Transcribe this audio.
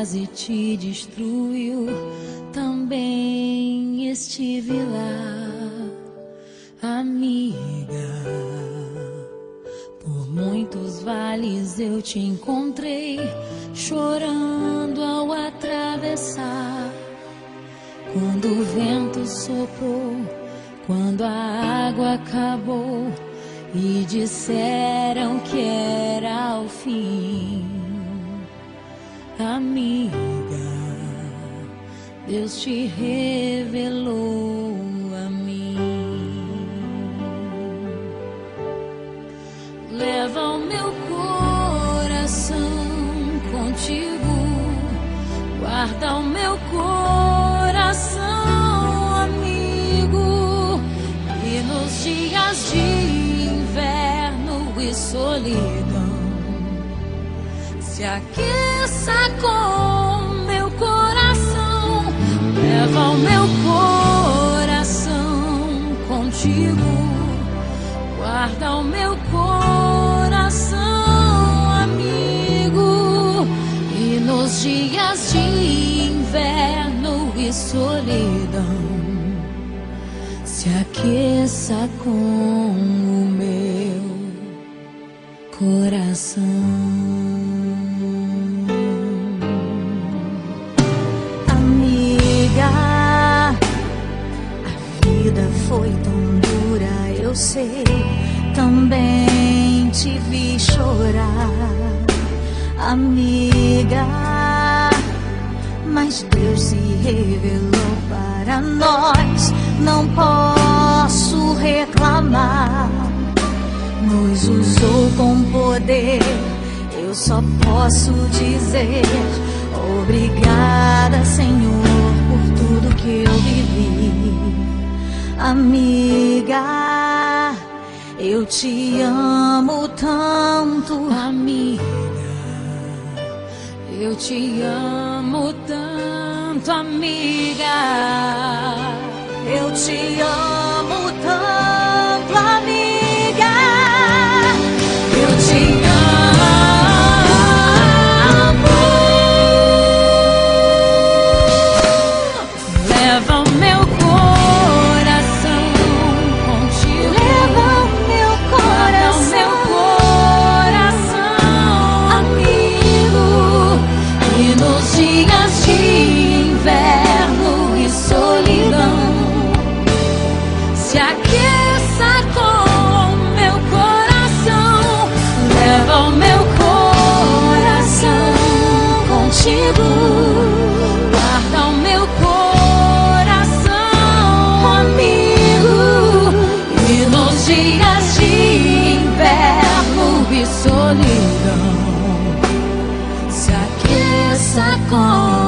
quase te destruiu, também estive lá, amiga. Por muitos vales eu te encontrei, chorando ao atravessar. Quando o vento soprou, quando a água acabou e disseram que era o fim, amiga, Deus te revelou a mim. Leva o meu coração contigo, guarda o meu coração, amigo, e nos dias de inverno e solidão se aqueça com meu coração. Leva o meu coração contigo, guarda o meu coração, amigo, e nos dias de inverno e solidão se aqueça com o meu coração. Foi tão dura, eu sei, também te vi chorar, amiga, mas Deus se revelou para nós, não posso reclamar, nos usou com poder, eu só posso dizer obrigada, Senhor, por tudo que eu vivi. Amiga, eu te amo tanto, amiga, eu te amo tanto, amiga, eu te amo tanto, amiga, eu te amo. Leva o meu se aqueça com meu coração, leva o meu coração contigo, guarda o meu coração, amigo, e nos dias de inverno e solidão se aqueça com